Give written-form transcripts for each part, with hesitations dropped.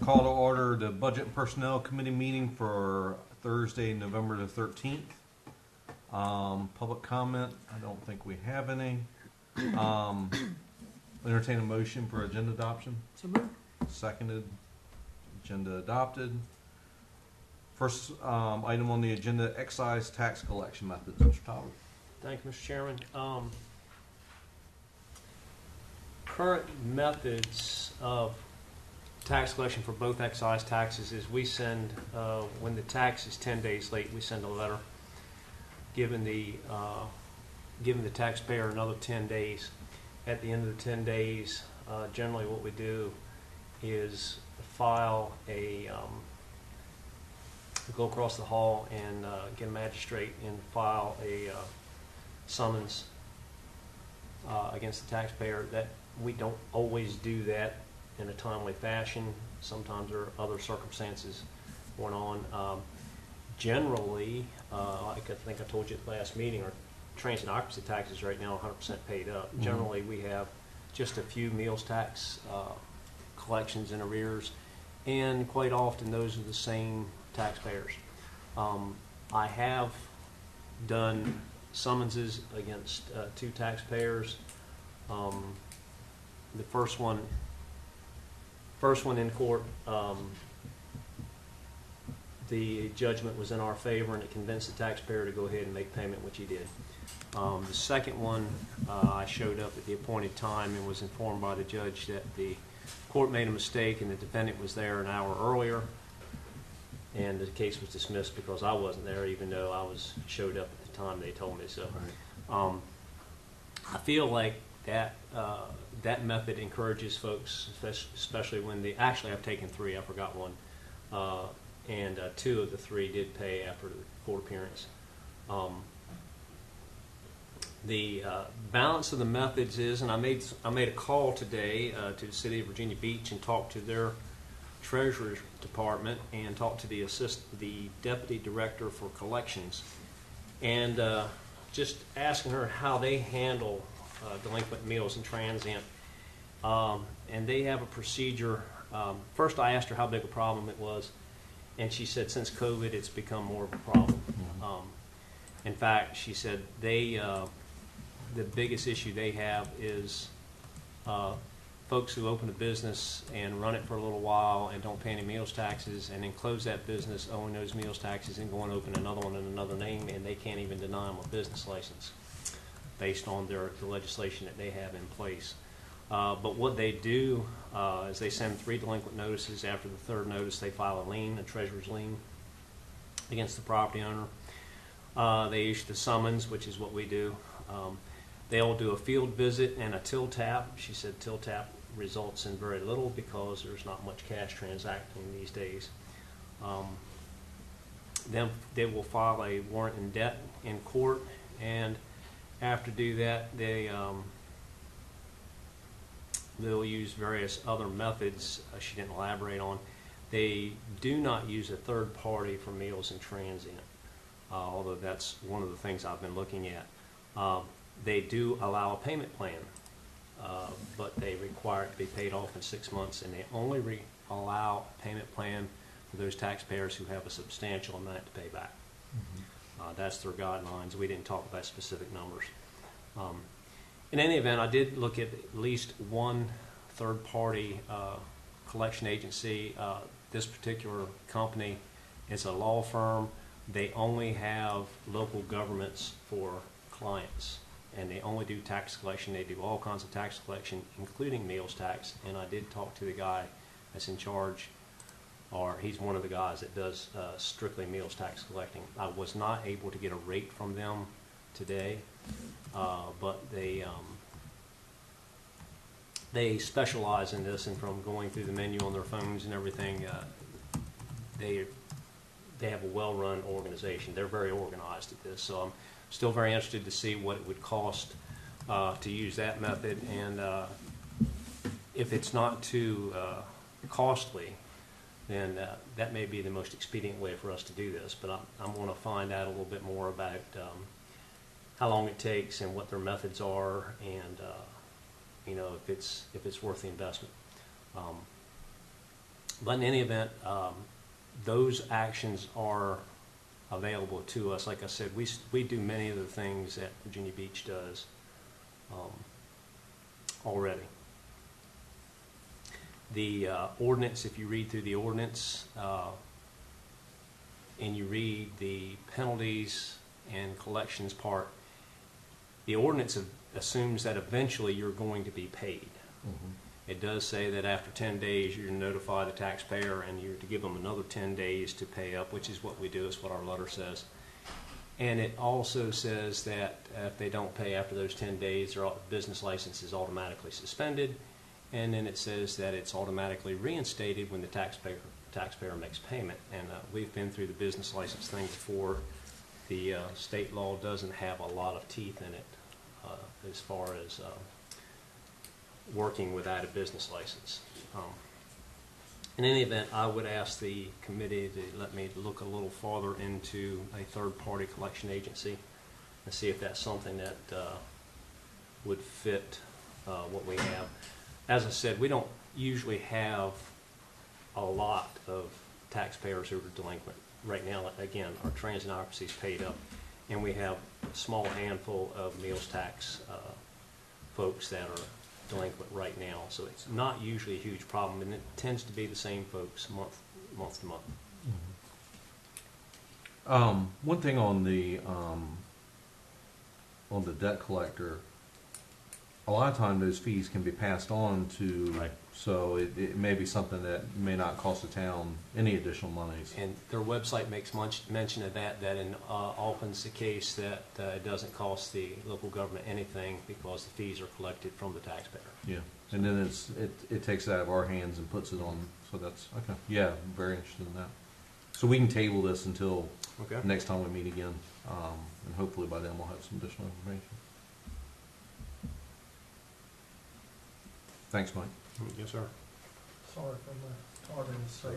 call to order the Budget and Personnel Committee meeting for Thursday, November the 13th. Public comment, I don't think we have any. Entertain a motion for agenda adoption. So moved. Seconded. Agenda adopted. First item on the agenda, excise tax collection methods. Mr. Tyler. Thank you, Mr. Chairman. Current methods of tax collection for both excise taxes is we send, when the tax is 10 days late, we send a letter giving the taxpayer another 10 days. At the end of the 10 days, generally what we do is file go across the hall and get a magistrate and file a summons against the taxpayer. That we don't always do that in a timely fashion. Sometimes there are other circumstances going on. Generally, like I think I told you at the last meeting, our transient occupancy taxes right now are 100% paid up. Mm-hmm. Generally, we have just a few meals tax collections in arrears, and quite often those are the same taxpayers. I have done summonses against two taxpayers. The first one in court, the judgment was in our favor and it convinced the taxpayer to go ahead and make payment, which he did. The second one, I showed up at the appointed time and was informed by the judge that the court made a mistake and the defendant was there an hour earlier, and the case was dismissed because I wasn't there, even though I showed up at the time they told me so. Right. I feel like that method encourages folks, especially when actually I've taken three, I forgot one, and two of the three did pay after the court appearance. The balance of the methods is, and I made a call today to the city of Virginia Beach and talked to their Treasurer's Department and talked to the Deputy Director for Collections, and just asking her how they handle delinquent meals and transient. And they have a procedure. First I asked her how big a problem it was, and she said since COVID it's become more of a problem. Mm-hmm. In fact, she said the biggest issue they have is folks who open a business and run it for a little while and don't pay any meals taxes, and then close that business owing those meals taxes and go and open another one in another name, and they can't even deny them a business license based on the legislation that they have in place. But what they do is they send 3 delinquent notices. After the 3rd notice, they file a treasurer's lien against the property owner. They issue the summons, which is what we do. They'll do a field visit and a till tap. She said till tap results in very little because there's not much cash transacting these days. Then they will file a warrant in debt in court, and after do that, they'll use various other methods she didn't elaborate on. They do not use a third party for meals and transient, although that's one of the things I've been looking at. They do allow a payment plan, but they require it to be paid off in 6 months, and they only allow a payment plan for those taxpayers who have a substantial amount to pay back. Mm-hmm. That's their guidelines. We didn't talk about specific numbers. In any event, I did look at least one third-party collection agency. This particular company is a law firm. They only have local governments for clients, and they only do tax collection. They do all kinds of tax collection, including meals tax. And I did talk to the guy that's in charge, or he's one of the guys that does strictly meals tax collecting. I was not able to get a rate from them today, but they specialize in this, and from going through the menu on their phones and everything, they have a well-run organization. They're very organized at this, so I'm still very interested to see what it would cost to use that method, and if it's not too costly, then that may be the most expedient way for us to do this. But I'm going to find out a little bit more about how long it takes and what their methods are, and if it's worth the investment. But in any event, those actions are available to us. Like I said, we do many of the things that Virginia Beach does already. The ordinance, if you read through the ordinance and you read the penalties and collections part, the ordinance assumes that eventually you're going to be paid. Mm-hmm. It does say that after 10 days you're to notify the taxpayer and you're to give them another 10 days to pay up, which is what we do, is what our letter says. And it also says that if they don't pay after those 10 days, their business license is automatically suspended. And then it says that it's automatically reinstated when the taxpayer makes payment. And we've been through the business license thing before. The state law doesn't have a lot of teeth in it as far as working without a business license. In any event, I would ask the committee to let me look a little farther into a third-party collection agency and see if that's something that would fit what we have. As I said, we don't usually have a lot of taxpayers who are delinquent. Right now, again, our transit occupancy is paid up, and we have a small handful of meals tax folks that are delinquent right now. So it's not usually a huge problem, and it tends to be the same folks month to month. Mm-hmm. One thing on the debt collector, a lot of times those fees can be passed on to, Right. So it may be something that may not cost the town any additional monies. And their website makes mention of that in often it's the case that it doesn't cost the local government anything because the fees are collected from the taxpayer. Yeah, and then it takes it out of our hands and puts it on, so that's, okay. Yeah, I'm very interested in that. So we can table this until Okay. next time we meet again, and hopefully by then we'll have some additional information. Thanks, Mike. Yes, sir. Sorry for my tardiness, sake.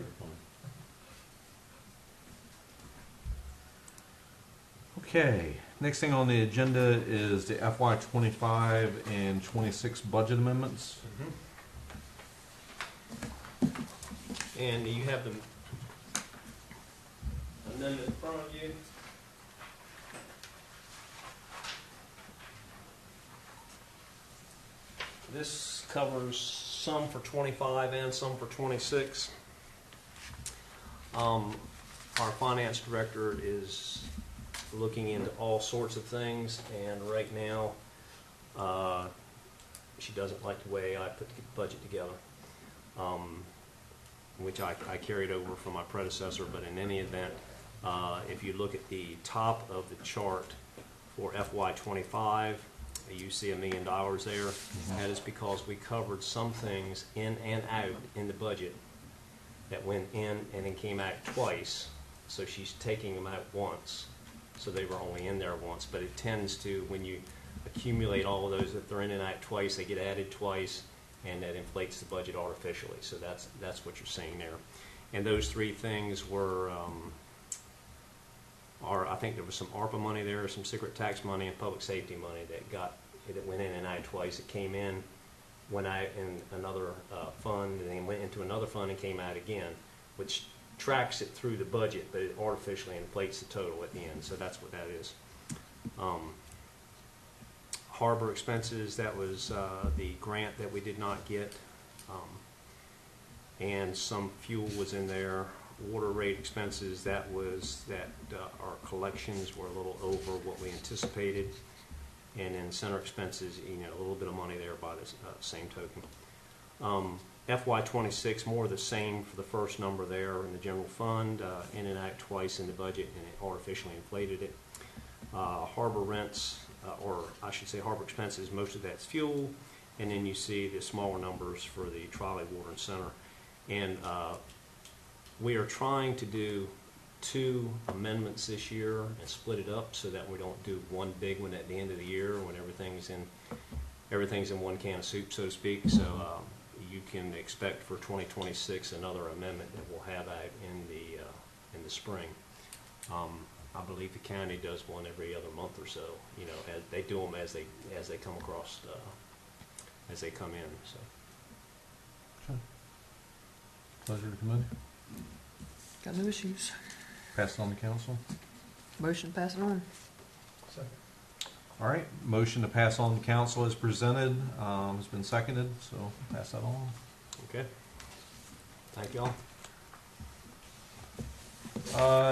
Okay, next thing on the agenda is the FY '25 and '26 budget amendments. And you have the amendment in front of you. This covers some for 25 and some for 26. Our finance director is looking into all sorts of things, and right now she doesn't like the way I put the budget together, which I carried over from my predecessor. But in any event, if you look at the top of the chart for FY '25, you see $1 million there. Mm-hmm. That is because we covered some things in and out in the budget that went in and then came out twice. So she's taking them out once. So they were only in there once. But it tends to, when you accumulate all of those, if they're in and out twice, they get added twice, and that inflates the budget artificially. So that's what you're seeing there. And those three things were, I think there was some ARPA money there, some secret tax money, and public safety money that went in and out twice. It came in, went out in another fund, and then went into another fund and came out again, which tracks it through the budget, but it artificially inflates the total at the end. So that's what that is. Harbor expenses, that was the grant that we did not get, and some fuel was in there. Water rate expenses, that our collections were a little over what we anticipated, and then center expenses, a little bit of money there by the same token. FY '26, more of the same for the first number there in the general fund, in and out twice in the budget, and it artificially inflated it. Harbor rents, or I should say harbor expenses, most of that's fuel, and then you see the smaller numbers for the trolley, water, and center. And we are trying to do 2 amendments this year and split it up so that we don't do one big one at the end of the year when everything's in one can of soup, so to speak. So you can expect for 2026 another amendment that we'll have out in the spring. I believe the county does one every other month or so. As they do them as they come across, as they come in. So. Pleasure of the committee. Got no issues. Pass it on to council. Motion, pass it on. Second. All right, motion to pass on to council as presented has been seconded, so pass that on. Okay. Thank y'all.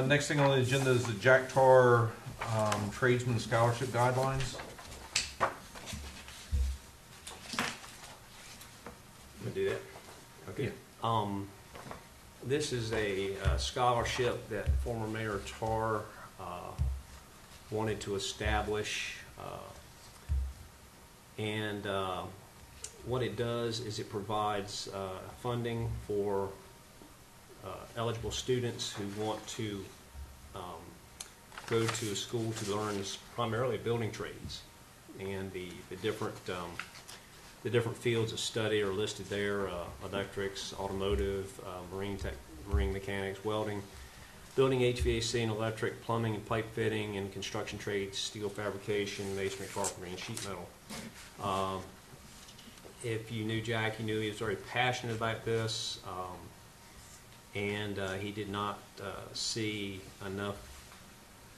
Next thing on the agenda is the Jack Tar Tradesman Scholarship Guidelines. We'll do that. Okay. This is a scholarship that former Mayor Tar wanted to establish, and what it does is it provides funding for eligible students who want to go to a school to learn primarily building trades, and the different fields of study are listed there: electrics, automotive, marine mechanics, welding, building HVAC and electric, plumbing and pipe fitting, and construction trades, steel fabrication, masonry, carpentry, and sheet metal. If you knew Jack, you knew he was very passionate about this, and he did not see enough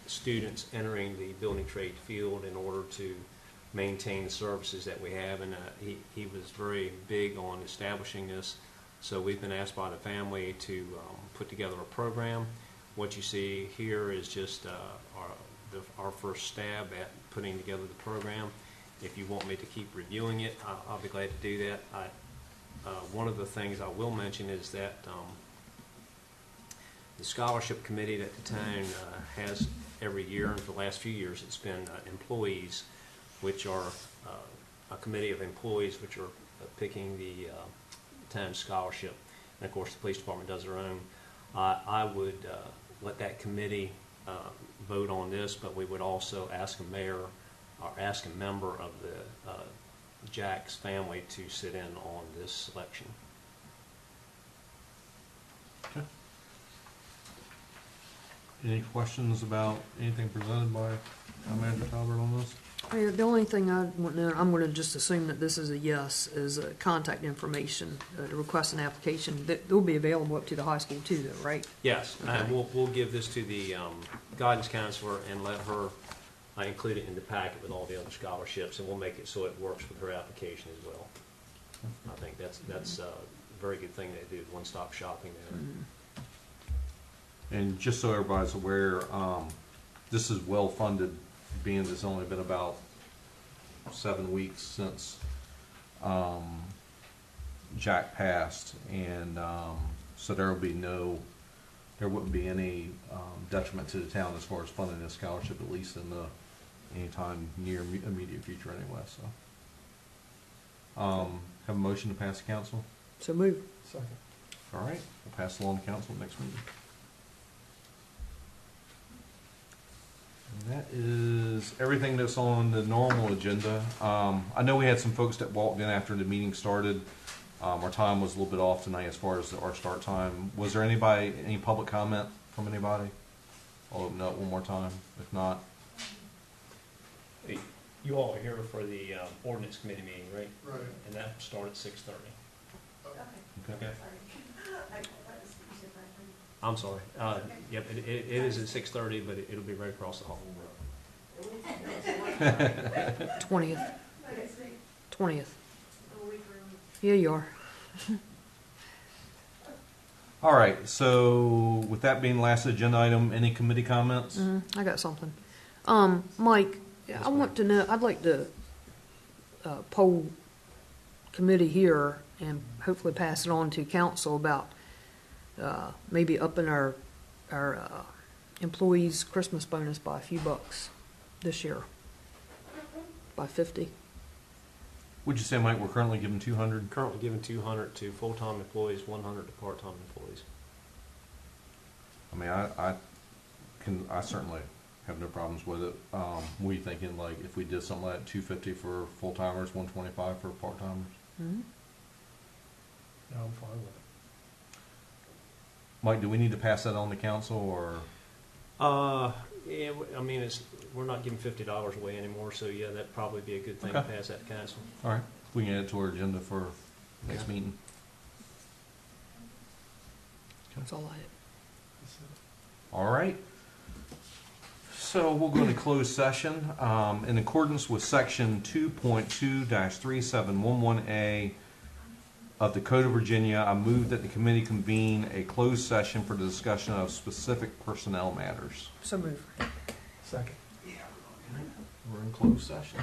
students entering the building trade field in order to maintain the services that we have, and he was very big on establishing this. So we've been asked by the family to put together a program. What you see here is just our first stab at putting together the program. If you want me to keep reviewing it, I'll be glad to do that. One of the things I will mention is that the scholarship committee that the town has every year, and for the last few years it's been employees, which are a committee of employees which are picking the town scholarship. And of course the police department does their own. I would let that committee vote on this, but we would also ask a mayor or ask a member of the Jack's family to sit in on this selection. Okay. Any questions about anything presented by Manager Talbert on this? Yeah, the only thing I want to know, I'm going to just assume that this is a yes, is contact information to request an application. That will be available up to the high school too, though, right? Yes, Okay. and we'll give this to the guidance counselor and let her include it in the packet with all the other scholarships, and we'll make it so it works with her application as well. I think that's a very good thing they do, one-stop shopping there. And just so everybody's aware, this is well-funded, being it's only been about 7 weeks since Jack passed, and so there wouldn't be any detriment to the town as far as funding this scholarship, at least in the anytime near immediate future anyway. So, have a motion to pass the council. So move. Second. All right, we'll pass it along to council next meeting. And that is everything that's on the normal agenda. I know we had some folks that walked in after the meeting started. Our time was a little bit off tonight as far as our start time. Was there any public comment from anybody? I'll open it up one more time. If not, You all are here for the ordinance committee meeting, right? Right. And that started at 6:30. Okay. I'm sorry. Yep, it is at 6:30, but it'll be right across the hall. 20th. 20th. Here you are. all right. So with that being the last agenda item, any committee comments? I got something. Mike, Yes, I ma'am. want to know, I'd like to poll committee here and hopefully pass it on to council about maybe upping our employees' Christmas bonus by a few bucks this year, by 50. Would you say, Mike, we're currently giving 200? Currently giving 200 to full-time employees, 100 to part-time employees. I mean, I certainly have no problems with it. Were you thinking, like, if we did something like 250 for full timers, 125 for part timers? Mm-hmm. No, I'm fine with it. Mike, do we need to pass that on to council, or? Yeah, I mean, we're not giving $50 away anymore, so yeah, that'd probably be a good thing to Okay. pass that to council. All right, we can add it to our agenda for next Okay. meeting. That's all I had. All right. So we'll go into closed session. In accordance with section 2.2-3711A of the Code of Virginia, I move that the committee convene a closed session for the discussion of specific personnel matters. So move. Second. We're in closed session.